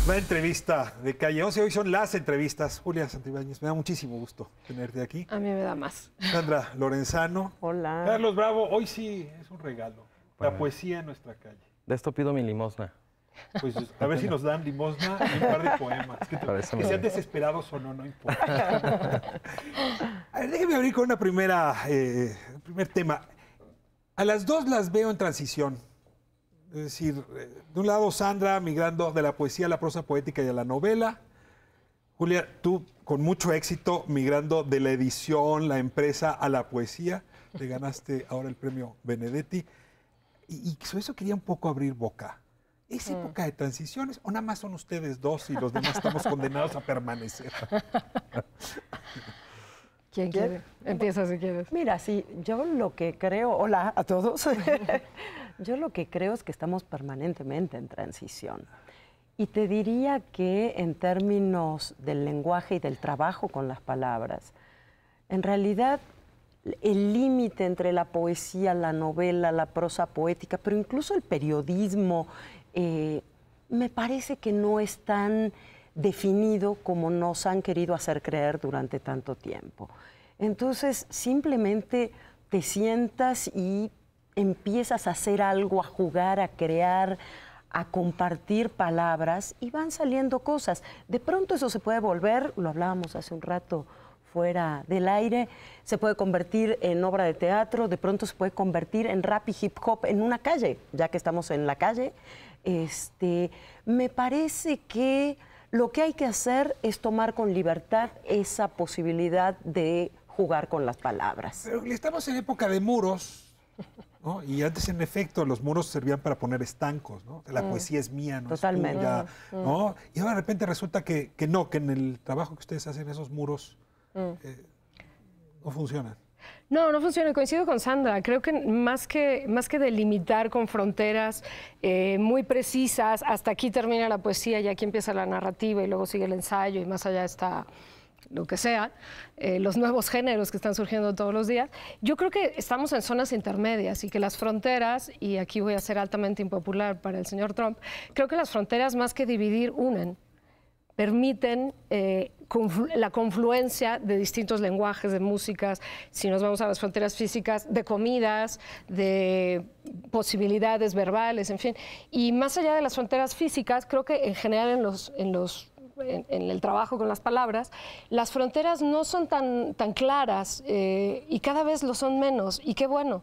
La entrevista de Calle 11. Hoy son las entrevistas. Julia Santibáñez, me da muchísimo gusto tenerte aquí. A mí me da más. Sandra Lorenzano. Hola. Carlos Bravo, hoy sí es un regalo. La poesía en nuestra calle. De esto pido mi limosna. Pues a ver si nos dan limosna y un par de poemas. Que sean desesperados o no, no importa. A ver, déjeme abrir con una primer tema. A las dos las veo en transición. Es decir, de un lado Sandra migrando de la poesía a la prosa poética y a la novela. Julia, tú con mucho éxito migrando de la edición, la empresa a la poesía. Te ganaste ahora el premio Benedetti. Y sobre eso quería un poco abrir boca. ¿Es época de transiciones o nada más son ustedes dos y los demás estamos condenados a permanecer? ¿Quién quiere? Empieza si quieres. Mira, sí, yo lo que creo, hola a todos, yo lo que creo es que estamos permanentemente en transición. Y te diría que en términos del lenguaje y del trabajo con las palabras, en realidad el límite entre la poesía, la novela, la prosa poética, pero incluso el periodismo, me parece que no es tan definido como nos han querido hacer creer durante tanto tiempo. Entonces, simplemente te sientas y empiezas a hacer algo, a jugar, a crear, a compartir palabras y van saliendo cosas. De pronto eso se puede volver, lo hablábamos hace un rato fuera del aire, se puede convertir en obra de teatro, de pronto se puede convertir en rap y hip hop en una calle, ya que estamos en la calle. Me parece que lo que hay que hacer es tomar con libertad esa posibilidad de jugar con las palabras. Pero estamos en época de muros, ¿no? Y antes, en efecto, los muros servían para poner estancos, ¿no? La poesía es mía, no totalmente. Es tuya, ¿no? Y ahora de repente resulta que no, que en el trabajo que ustedes hacen esos muros no funcionan. No, no funciona. Coincido con Sandra. Creo que más que delimitar con fronteras muy precisas, hasta aquí termina la poesía y aquí empieza la narrativa y luego sigue el ensayo y más allá está lo que sea, los nuevos géneros que están surgiendo todos los días. Yo creo que estamos en zonas intermedias y que las fronteras, y aquí voy a ser altamente impopular para el señor Trump, creo que las fronteras más que dividir unen, permiten la confluencia de distintos lenguajes, de músicas, si nos vamos a las fronteras físicas, de comidas, de posibilidades verbales, en fin. Y más allá de las fronteras físicas, creo que en general en el trabajo con las palabras, las fronteras no son tan claras y cada vez lo son menos, y qué bueno.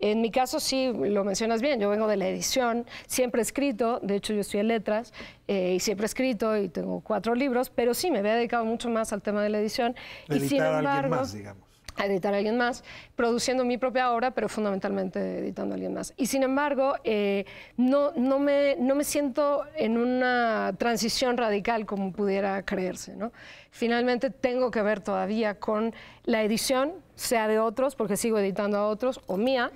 En mi caso, sí, lo mencionas bien, yo vengo de la edición, siempre he escrito, de hecho yo estudié letras y siempre he escrito y tengo 4 libros, pero sí, me había dedicado mucho más al tema de la edición. Editar y sin embargo, a alguien más, digamos. A editar a alguien más, produciendo mi propia obra, pero fundamentalmente editando a alguien más. Y sin embargo, no me siento en una transición radical como pudiera creerse, ¿no? Finalmente tengo que ver todavía con la edición, sea de otros, porque sigo editando a otros, o mía.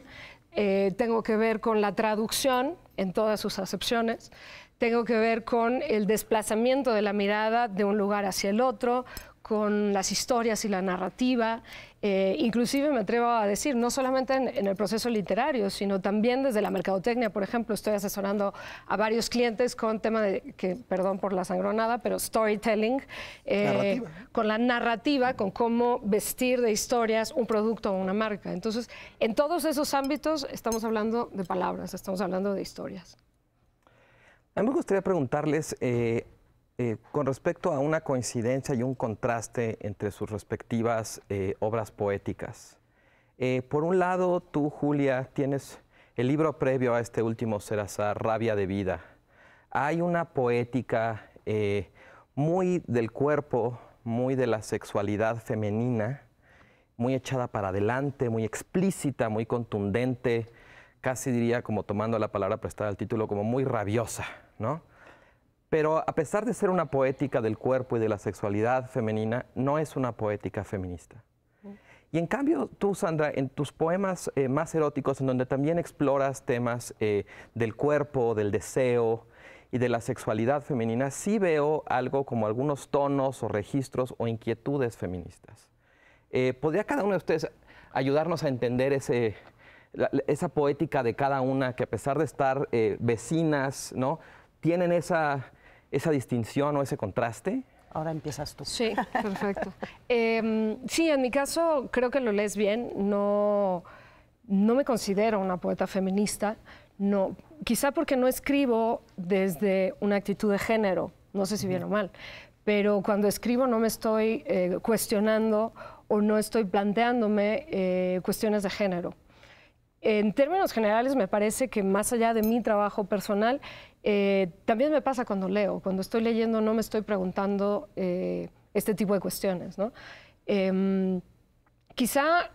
Tengo que ver con la traducción en todas sus acepciones. Tengo que ver con el desplazamiento de la mirada de un lugar hacia el otro, con las historias y la narrativa, inclusive me atrevo a decir, no solamente en el proceso literario, sino también desde la mercadotecnia. Por ejemplo, estoy asesorando a varios clientes con tema de, perdón por la sangronada, pero storytelling, con la narrativa, con cómo vestir de historias un producto o una marca. Entonces, en todos esos ámbitos estamos hablando de palabras, estamos hablando de historias. A mí me gustaría preguntarles, con respecto a una coincidencia y un contraste entre sus respectivas obras poéticas. Por un lado, tú, Julia, tienes el libro previo a este último Serasar, Rabia de Vida. Hay una poética muy del cuerpo, muy de la sexualidad femenina, muy echada para adelante, muy explícita, muy contundente, casi diría, como tomando la palabra prestada al título, como muy rabiosa, ¿no? Pero a pesar de ser una poética del cuerpo y de la sexualidad femenina, no es una poética feminista. Y en cambio, tú, Sandra, en tus poemas más eróticos, en donde también exploras temas del cuerpo, del deseo y de la sexualidad femenina, sí veo algo como algunos tonos o registros o inquietudes feministas. ¿Podría cada uno de ustedes ayudarnos a entender esa poética de cada una, que a pesar de estar vecinas, ¿no?, tienen esa esa distinción o ese contraste? Ahora empiezas tú. Sí, perfecto. Sí, en mi caso creo que lo lees bien. No me considero una poeta feminista. No, quizá porque no escribo desde una actitud de género, no sé si bien o mal, pero cuando escribo no me estoy cuestionando o no estoy planteándome cuestiones de género. En términos generales, me parece que más allá de mi trabajo personal, también me pasa cuando leo. Cuando estoy leyendo no me estoy preguntando este tipo de cuestiones, ¿no? Quizá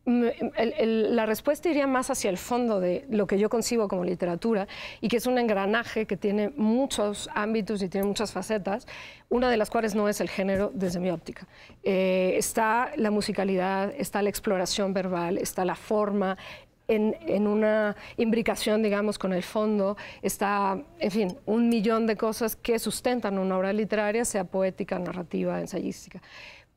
la respuesta iría más hacia el fondo de lo que yo concibo como literatura y que es un engranaje que tiene muchos ámbitos y tiene muchas facetas, una de las cuales no es el género desde mi óptica. Está la musicalidad, está la exploración verbal, está la forma, en una imbricación, digamos, con el fondo, está, en fin, un millón de cosas que sustentan una obra literaria, sea poética, narrativa, ensayística.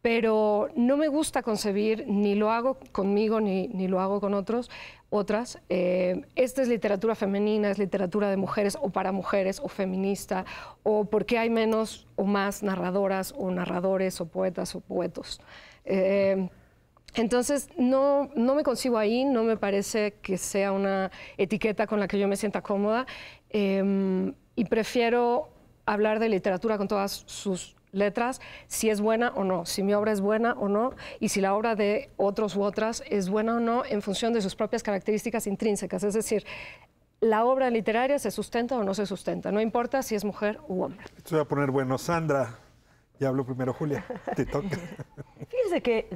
Pero no me gusta concebir, ni lo hago conmigo, ni lo hago con otras. Esta es literatura femenina, es literatura de mujeres o para mujeres o feminista, o porque hay menos o más narradoras o narradores o poetas o poetos. Entonces, no me concibo ahí, no me parece que sea una etiqueta con la que yo me sienta cómoda y prefiero hablar de literatura con todas sus letras, si es buena o no, si mi obra es buena o no, y si la obra de otros u otras es buena o no en función de sus propias características intrínsecas. Es decir, la obra literaria se sustenta o no se sustenta, no importa si es mujer u hombre. Esto va a poner bueno. Sandra, ya habló primero Julia, te toca. Fíjense que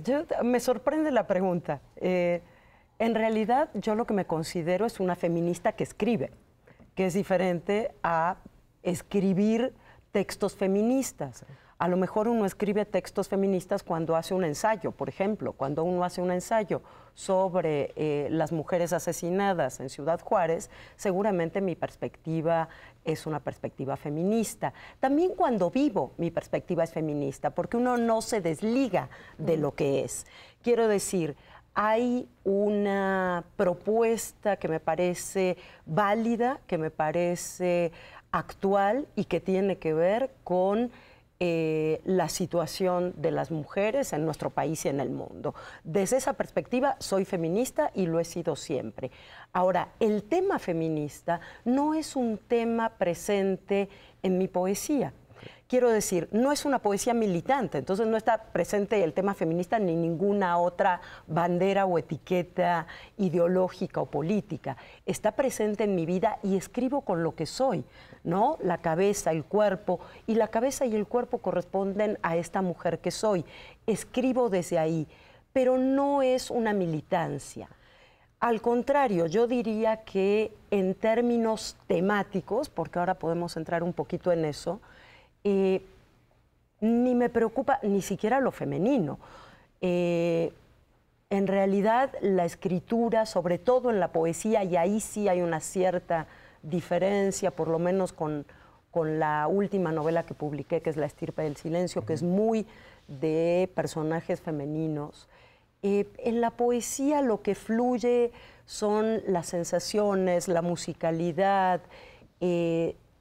me sorprende la pregunta. En realidad, yo lo que me considero es una feminista que escribe, que es diferente a escribir textos feministas. A lo mejor uno escribe textos feministas cuando hace un ensayo, por ejemplo, cuando uno hace un ensayo sobre las mujeres asesinadas en Ciudad Juárez, seguramente mi perspectiva es una perspectiva feminista. También cuando vivo, mi perspectiva es feminista, porque uno no se desliga de lo que es. Quiero decir, hay una propuesta que me parece válida, que me parece actual y que tiene que ver con la situación de las mujeres en nuestro país y en el mundo. Desde esa perspectiva soy feminista y lo he sido siempre. Ahora, el tema feminista no es un tema presente en mi poesía. Quiero decir, no es una poesía militante, entonces no está presente el tema feminista ni ninguna otra bandera o etiqueta ideológica o política. Está presente en mi vida y escribo con lo que soy, ¿no? La cabeza, el cuerpo, y la cabeza y el cuerpo corresponden a esta mujer que soy. Escribo desde ahí, pero no es una militancia. Al contrario, yo diría que en términos temáticos, porque ahora podemos entrar un poquito en eso, ni me preocupa ni siquiera lo femenino. En realidad, la escritura, sobre todo en la poesía, y ahí sí hay una cierta diferencia, por lo menos con la última novela que publiqué, que es La estirpe del silencio, que es muy de personajes femeninos. En la poesía lo que fluye son las sensaciones, la musicalidad,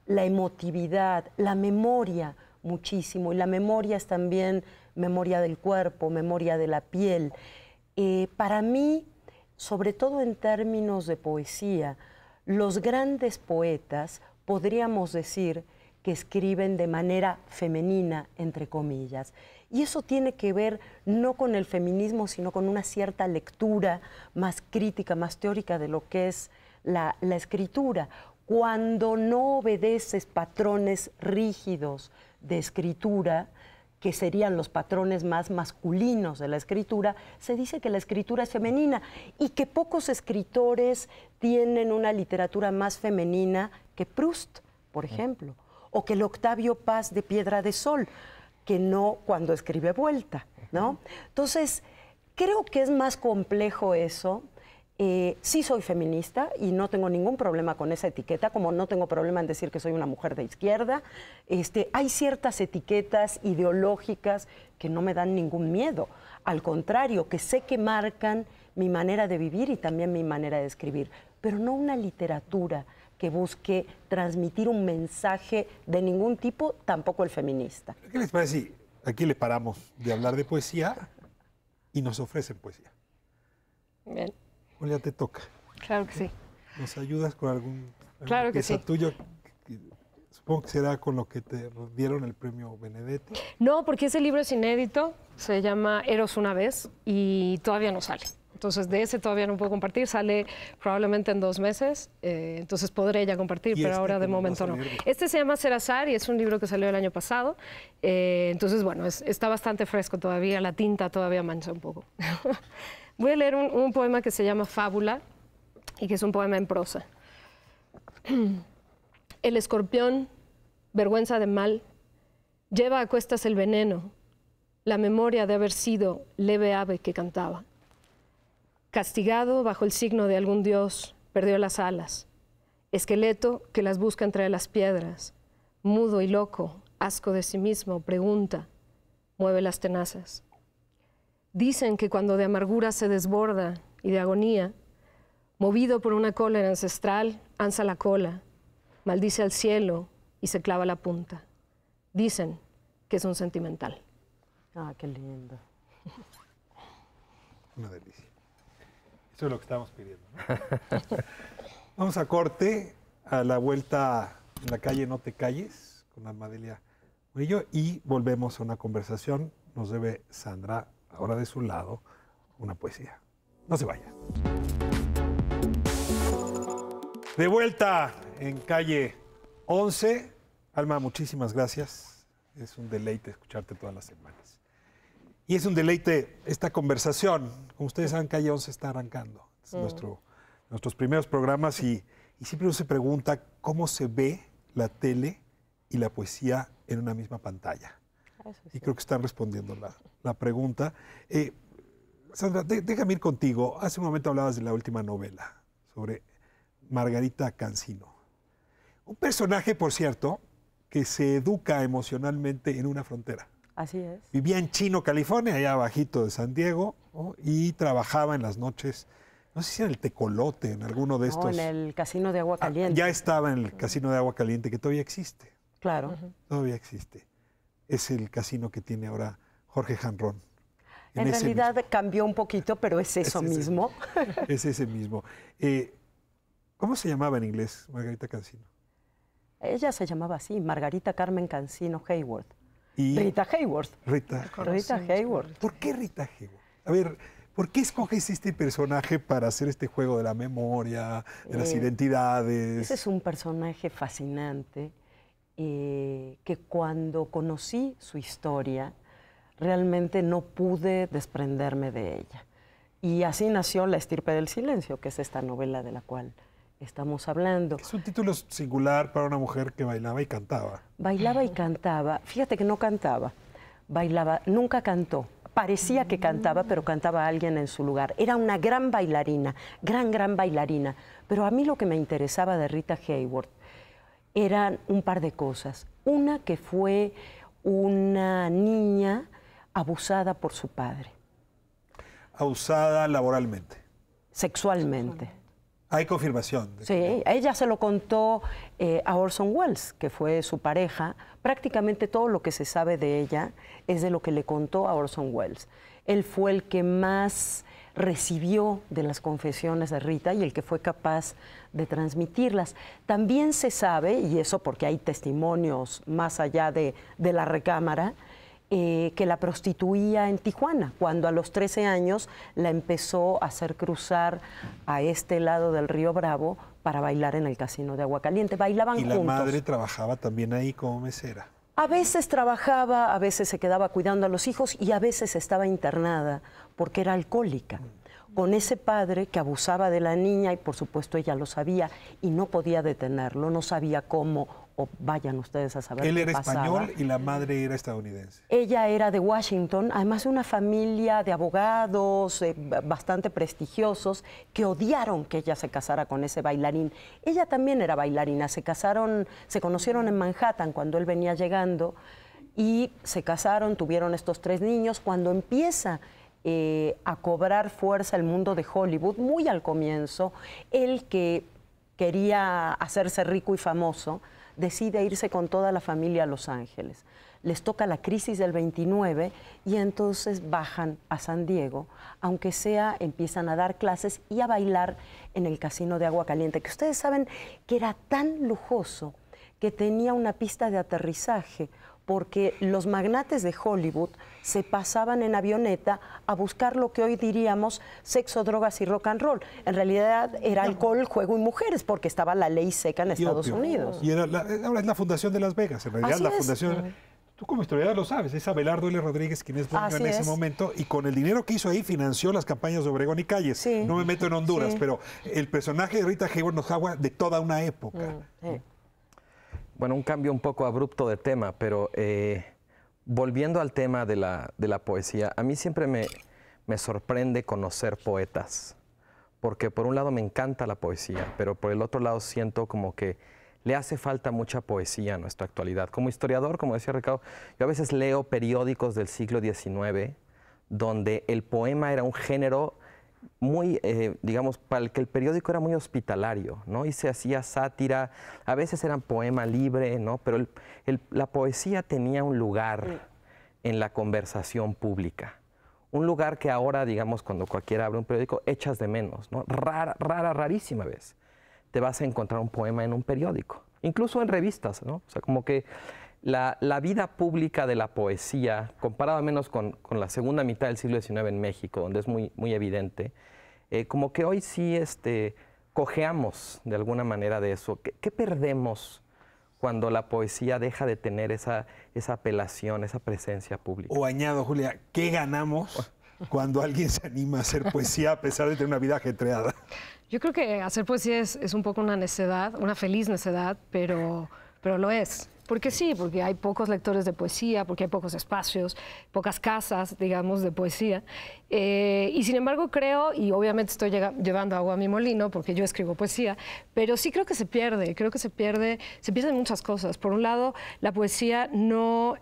la emotividad, la memoria muchísimo, y la memoria es también memoria del cuerpo, memoria de la piel. Para mí, sobre todo en términos de poesía, los grandes poetas podríamos decir que escriben de manera femenina, entre comillas. Y eso tiene que ver no con el feminismo, sino con una cierta lectura más crítica, más teórica de lo que es la escritura. Cuando no obedeces patrones rígidos de escritura, que serían los patrones más masculinos de la escritura, se dice que la escritura es femenina y que pocos escritores tienen una literatura más femenina que Proust, por ejemplo, o que el Octavio Paz de Piedra de Sol, que no cuando escribe Vuelta, ¿no? Entonces, creo que es más complejo eso. Sí soy feminista y no tengo ningún problema con esa etiqueta, como no tengo problema en decir que soy una mujer de izquierda. Hay ciertas etiquetas ideológicas que no me dan ningún miedo. Al contrario, que sé que marcan mi manera de vivir y también mi manera de escribir, pero no una literatura que busque transmitir un mensaje de ningún tipo, tampoco el feminista. ¿Qué les parece si aquí le paramos de hablar de poesía y nos ofrecen poesía? Bien. Julia, te toca. Claro que sí. ¿Nos ayudas con alguna Claro que pieza sí. tuyo? Supongo que será con lo que te dieron el premio Benedetti. No, porque ese libro es inédito, se llama Eros una vez y todavía no sale. Entonces, de ese todavía no puedo compartir, sale probablemente en 2 meses, entonces podré ya compartir, pero ahora de momento no. Este se llama Ser Azar y es un libro que salió el año pasado, entonces, bueno, está bastante fresco todavía, la tinta todavía mancha un poco. Voy a leer un poema que se llama Fábula y que es un poema en prosa. El escorpión, vergüenza de mal, lleva a cuestas el veneno, la memoria de haber sido leve ave que cantaba. Castigado bajo el signo de algún dios, perdió las alas. Esqueleto que las busca entre las piedras, mudo y loco, asco de sí mismo, pregunta, mueve las tenazas. Dicen que cuando de amargura se desborda y de agonía, movido por una cólera ancestral, alza la cola, maldice al cielo y se clava la punta. Dicen que es un sentimental. Ah, qué lindo. Una delicia. Eso es lo que estamos pidiendo, ¿no? Vamos a corte, a la vuelta en la calle No Te Calles, con Amadelia Murillo, y volvemos a una conversación. Nos debe Sandra, ahora de su lado, una poesía. No se vaya. De vuelta en calle 11. Alma, muchísimas gracias. Es un deleite escucharte todas las semanas. Y es un deleite esta conversación. Como ustedes saben, calle 11 está arrancando. Es nuestros primeros programas y siempre uno se pregunta cómo se ve la tele y la poesía en una misma pantalla. Y creo que están respondiendo la pregunta. Sandra, déjame ir contigo. Hace un momento hablabas de la última novela sobre Margarita Cansino. Un personaje, por cierto, que se educa emocionalmente en una frontera. Así es. Vivía en Chino, California, allá abajito de San Diego, ¿no? Y trabajaba en las noches, no sé si en el Tecolote, en alguno de estos. No, en el Casino de Agua Caliente. Ya estaba en el Casino de Agua Caliente, que todavía existe. Claro. Todavía existe. Es el casino que tiene ahora Jorge Janrón. En realidad cambió un poquito, pero es eso mismo. Es ese mismo. ¿Cómo se llamaba en inglés Margarita Cansino? Ella se llamaba así, Margarita Carmen Cansino Hayward. Y Rita Hayward. Rita Hayward. ¿Por qué Rita Hayward? A ver, ¿por qué escoges este personaje para hacer este juego de la memoria, de las identidades? Ese es un personaje fascinante que cuando conocí su historia realmente no pude desprenderme de ella. Y así nació La estirpe del silencio, que es esta novela de la cual estamos hablando. Es un título singular para una mujer que bailaba y cantaba. Bailaba y cantaba. Fíjate que no cantaba. Bailaba, nunca cantó. Parecía que cantaba, pero cantaba alguien en su lugar. Era una gran bailarina, gran bailarina. Pero a mí lo que me interesaba de Rita Hayward eran un par de cosas. Una, que fue una niña abusada por su padre. Abusada laboralmente. Sexualmente. Hay confirmación. Sí, ella se lo contó a Orson Welles, que fue su pareja. Prácticamente todo lo que se sabe de ella es de lo que le contó a Orson Welles. Él fue el que más recibió de las confesiones de Rita y el que fue capaz de transmitirlas. También se sabe, y eso porque hay testimonios más allá de la recámara, que la prostituía en Tijuana, cuando a los 13 años la empezó a hacer cruzar a este lado del río Bravo para bailar en el Casino de Agua Caliente. Bailaban juntos. Y la madre trabajaba también ahí como mesera. A veces trabajaba, a veces se quedaba cuidando a los hijos y a veces estaba internada porque era alcohólica. Con ese padre que abusaba de la niña y por supuesto ella lo sabía y no podía detenerlo, no sabía cómo, o vayan ustedes a saber Él qué era pasaba. español y la madre era estadounidense. Ella era de Washington, además de una familia de abogados bastante prestigiosos que odiaron que ella se casara con ese bailarín. Ella también era bailarina, se conocieron en Manhattan cuando él venía llegando y se casaron, tuvieron estos 3 niños. Cuando empieza a cobrar fuerza el mundo de Hollywood, muy al comienzo, él, que quería hacerse rico y famoso, decide irse con toda la familia a Los Ángeles. Les toca la crisis del 29 y entonces bajan a San Diego, aunque sea empiezan a dar clases y a bailar en el Casino de Agua Caliente, que ustedes saben que era tan lujoso que tenía una pista de aterrizaje, porque los magnates de Hollywood se pasaban en avioneta a buscar lo que hoy diríamos sexo, drogas y rock and roll. En realidad era alcohol, juego y mujeres, porque estaba la ley seca en Estados Unidos. Y ahora es la Fundación de Las Vegas, en realidad. Así la Fundación... Tú como historiador lo sabes, es Abelardo L. Rodríguez quien es dueño en ese momento, y con el dinero que hizo ahí financió las campañas de Obregón y Calles. Sí. No me meto en Honduras, pero el personaje de Rita Hayworth nos habla de toda una época. Bueno, un cambio un poco abrupto de tema, pero volviendo al tema de la poesía, a mí siempre me sorprende conocer poetas, porque por un lado me encanta la poesía, pero por el otro lado siento como que le hace falta mucha poesía a nuestra actualidad. Como historiador, como decía Ricardo, yo a veces leo periódicos del siglo XIX donde el poema era un género muy, digamos, para el que el periódico era muy hospitalario, ¿no? Y se hacía sátira, a veces eran poema libre, ¿no? Pero la poesía tenía un lugar en la conversación pública. Un lugar que ahora, digamos, cuando cualquiera abre un periódico, echas de menos, ¿no? Rarísima vez te vas a encontrar un poema en un periódico, incluso en revistas, ¿no? O sea, como que la vida pública de la poesía, comparado al menos con la segunda mitad del siglo XIX en México, donde es muy evidente, como que hoy sí cojeamos de alguna manera de eso. ¿Qué perdemos cuando la poesía deja de tener esa apelación, esa presencia pública? O añado, Julia, ¿qué ganamos cuando alguien se anima a hacer poesía a pesar de tener una vida ajetreada? Yo creo que hacer poesía es un poco una necedad, una feliz necedad, pero lo es. Porque sí, porque hay pocos lectores de poesía, porque hay pocos espacios, pocas casas, digamos, de poesía. Y sin embargo creo, y obviamente estoy llevando agua a mi molino porque yo escribo poesía, pero sí creo que se pierden muchas cosas. Por un lado, la poesía no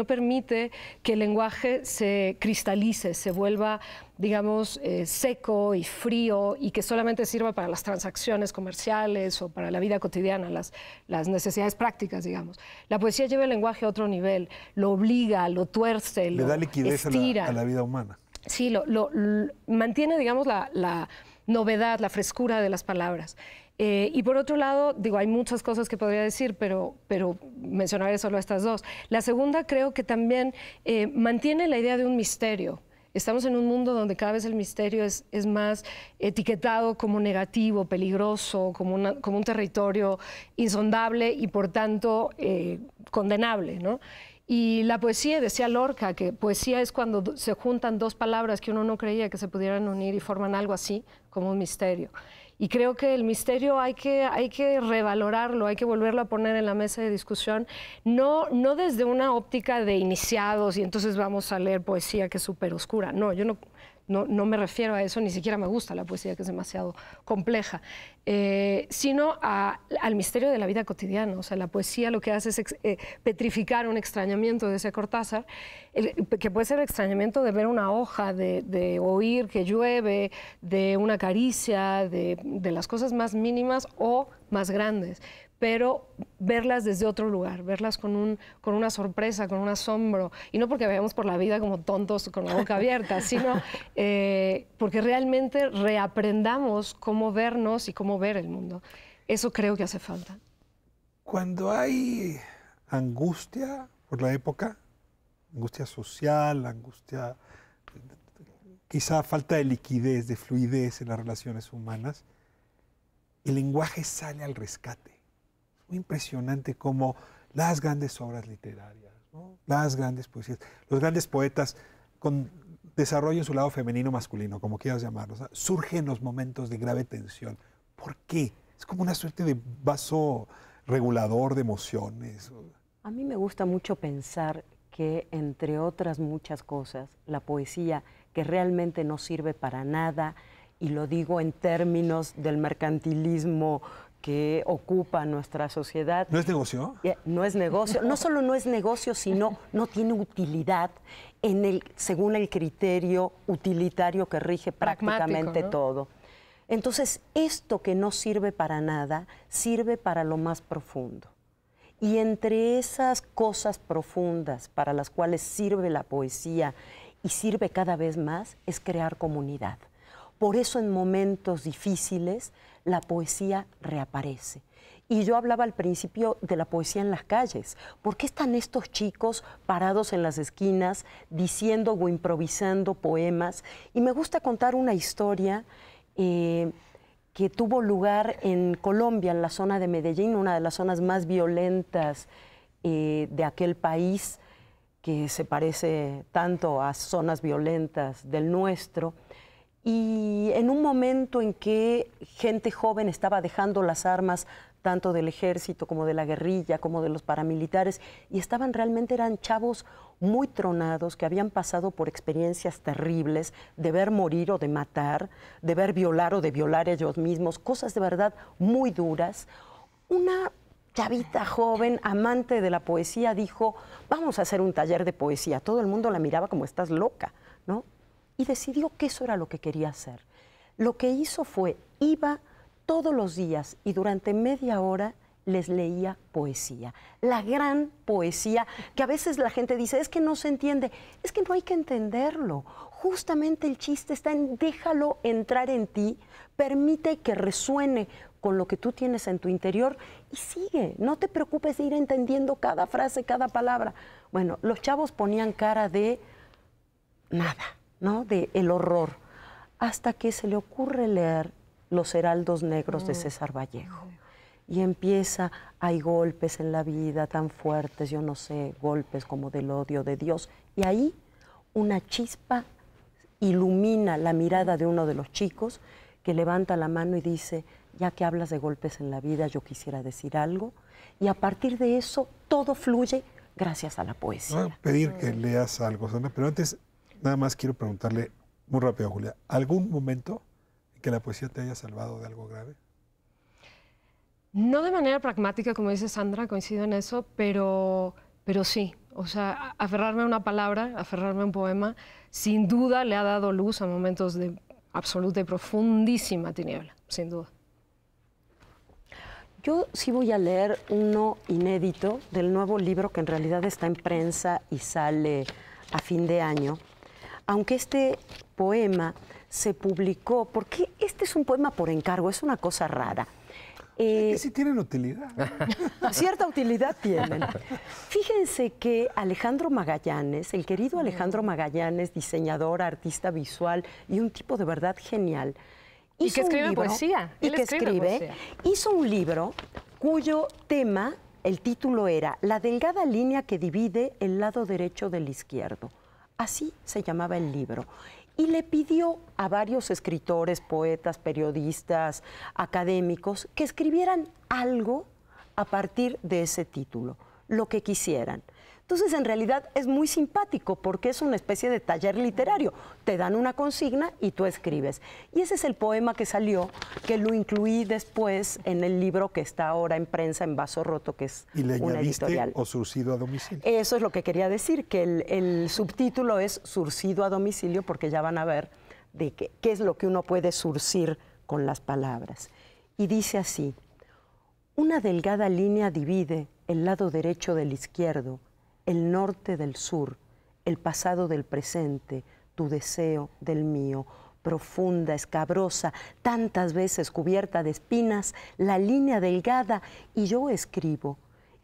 permite que el lenguaje se cristalice, se vuelva, digamos, seco y frío y que solamente sirva para las transacciones comerciales o para la vida cotidiana, las necesidades prácticas, digamos. La poesía lleva el lenguaje a otro nivel, lo obliga, lo tuerce, le da liquidez a la vida humana. Sí, mantiene, digamos, la novedad, la frescura de las palabras. Y por otro lado, digo, hay muchas cosas que podría decir, pero mencionaré solo estas dos. La segunda creo que también mantiene la idea de un misterio. Estamos en un mundo donde cada vez el misterio es más etiquetado como negativo, peligroso, como un territorio insondable y por tanto condenable, ¿no? Y la poesía, decía Lorca, que poesía es cuando se juntan dos palabras que uno no creía que se pudieran unir y forman algo así como un misterio. Y creo que el misterio hay que revalorarlo, hay que volverlo a poner en la mesa de discusión, no desde una óptica de iniciados y entonces vamos a leer poesía que es súper oscura. No, yo no me refiero a eso, ni siquiera me gusta la poesía que es demasiado compleja, sino al misterio de la vida cotidiana. O sea, la poesía lo que hace es petrificar un extrañamiento, decía Cortázar, que puede ser el extrañamiento de ver una hoja, de oír que llueve, de una caricia, de las cosas más mínimas o más grandes, pero verlas desde otro lugar, verlas con una sorpresa, con un asombro, y no porque vayamos por la vida como tontos con la boca abierta, sino porque realmente reaprendamos cómo vernos y cómo ver el mundo. Eso creo que hace falta. Cuando hay angustia por la época, angustia social, angustia, quizá falta de liquidez, de fluidez en las relaciones humanas, el lenguaje sale al rescate. Es muy impresionante cómo las grandes obras literarias, ¿no? Las grandes poesías, los grandes poetas con desarrollo en su lado femenino o masculino, como quieras llamarlo, o sea, surgen en los momentos de grave tensión. ¿Por qué? Es como una suerte de vaso regulador de emociones. A mí me gusta mucho pensar que, entre otras muchas cosas, la poesía, que realmente no sirve para nada, y lo digo en términos del mercantilismo que ocupa nuestra sociedad. ¿No es negocio? No es negocio. No solo no es negocio, sino no tiene utilidad según el criterio utilitario que rige prácticamente, ¿no?, todo. Entonces, esto que no sirve para nada, sirve para lo más profundo. Y entre esas cosas profundas para las cuales sirve la poesía y sirve cada vez más, es crear comunidad. Por eso en momentos difíciles la poesía reaparece. Y yo hablaba al principio de la poesía en las calles. ¿Por qué están estos chicos parados en las esquinas diciendo o improvisando poemas? Y me gusta contar una historia que tuvo lugar en Colombia, en la zona de Medellín, una de las zonas más violentas de aquel país, que se parece tanto a zonas violentas del nuestro. Y en un momento en que gente joven estaba dejando las armas, tanto del ejército como de la guerrilla, como de los paramilitares, y eran chavos muy tronados, que habían pasado por experiencias terribles, de ver morir o de matar, de ver violar o de violar ellos mismos, cosas de verdad muy duras. Una chavita joven, amante de la poesía, dijo, vamos a hacer un taller de poesía. Todo el mundo la miraba como, estás loca, ¿no? Y decidió que eso era lo que quería hacer. Lo que hizo fue, iba todos los días y durante media hora les leía poesía. La gran poesía, que a veces la gente dice, es que no se entiende. Es que no hay que entenderlo. Justamente el chiste está en déjalo entrar en ti, permite que resuene con lo que tú tienes en tu interior y sigue. No te preocupes de ir entendiendo cada frase, cada palabra. Bueno, los chavos ponían cara de nada, ¿no? De el horror. Hasta que se le ocurre leer Los Heraldos Negros de César Vallejo. Y empieza, hay golpes en la vida tan fuertes, yo no sé, golpes como del odio de Dios. Y ahí una chispa ilumina la mirada de uno de los chicos que levanta la mano y dice, ya que hablas de golpes en la vida, yo quisiera decir algo. Y a partir de eso, todo fluye gracias a la poesía. Voy a pedir que leas algo, Sandra, pero antes nada más quiero preguntarle muy rápido, Julia, ¿algún momento en que la poesía te haya salvado de algo grave? No de manera pragmática, como dice Sandra, coincido en eso, pero sí. O sea, aferrarme a una palabra, aferrarme a un poema, sin duda le ha dado luz a momentos de absoluta y profundísima tiniebla, sin duda. Yo sí voy a leer uno inédito del nuevo libro que en realidad está en prensa y sale a fin de año, aunque este poema se publicó, porque este es un poema por encargo, es una cosa rara. Que sí tienen utilidad. Cierta utilidad tienen. Fíjense que Alejandro Magallanes, el querido Alejandro Magallanes, diseñador, artista visual y un tipo de verdad genial, y que escribe poesía. Y que escribe, hizo un libro cuyo tema, el título era La delgada línea que divide el lado derecho del izquierdo. Así se llamaba el libro. Y le pidió a varios escritores, poetas, periodistas, académicos, que escribieran algo a partir de ese título, lo que quisieran. Entonces, en realidad, es muy simpático porque es una especie de taller literario. Te dan una consigna y tú escribes. Y ese es el poema que salió, que lo incluí después en el libro que está ahora en prensa en Vaso Roto, que es una editorial. ¿Y le añadiste O Surcido a domicilio? Eso es lo que quería decir, que el subtítulo es Surcido a domicilio, porque ya van a ver de qué es lo que uno puede surcir con las palabras. Y dice así, una delgada línea divide el lado derecho del izquierdo, el norte del sur, el pasado del presente, tu deseo del mío, profunda, escabrosa, tantas veces cubierta de espinas, la línea delgada, y yo escribo,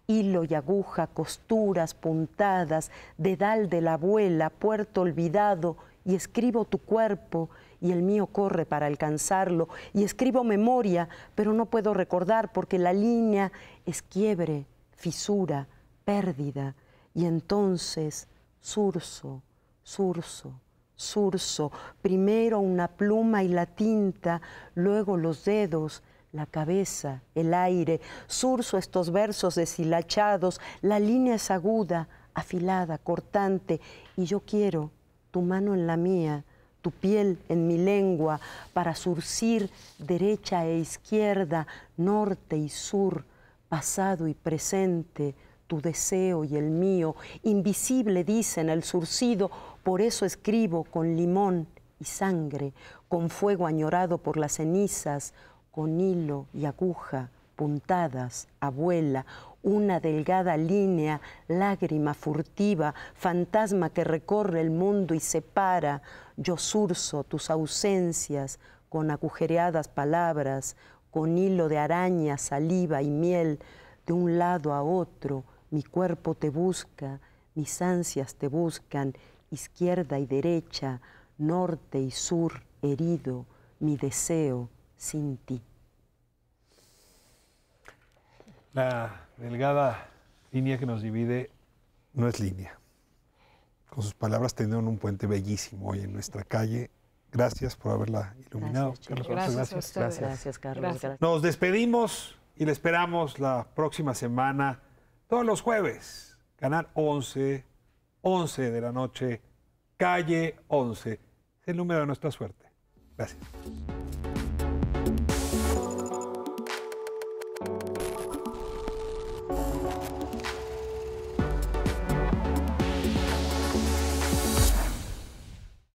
hilo y aguja, costuras, puntadas, dedal de la abuela, puerto olvidado, y escribo tu cuerpo, y el mío corre para alcanzarlo, y escribo memoria, pero no puedo recordar porque la línea es quiebre, fisura, pérdida. Y entonces, surso, surso, surso, primero una pluma y la tinta, luego los dedos, la cabeza, el aire, surso estos versos deshilachados, la línea es aguda, afilada, cortante, y yo quiero tu mano en la mía, tu piel en mi lengua, para surcir derecha e izquierda, norte y sur, pasado y presente, tu deseo y el mío, invisible dicen el surcido, por eso escribo con limón y sangre, con fuego añorado por las cenizas, con hilo y aguja, puntadas, abuela, una delgada línea, lágrima furtiva, fantasma que recorre el mundo y separa. Yo surzo tus ausencias con agujereadas palabras, con hilo de araña, saliva y miel, de un lado a otro, mi cuerpo te busca, mis ansias te buscan, izquierda y derecha, norte y sur, herido, mi deseo sin ti. La delgada línea que nos divide no es línea. Con sus palabras tendieron un puente bellísimo hoy en nuestra calle. Gracias por haberla iluminado. Gracias, Carlos, gracias. Gracias, Carlos. Gracias. Nos despedimos y le esperamos la próxima semana, todos los jueves, Canal 11, 11 de la noche, calle 11. Es el número de nuestra suerte. Gracias.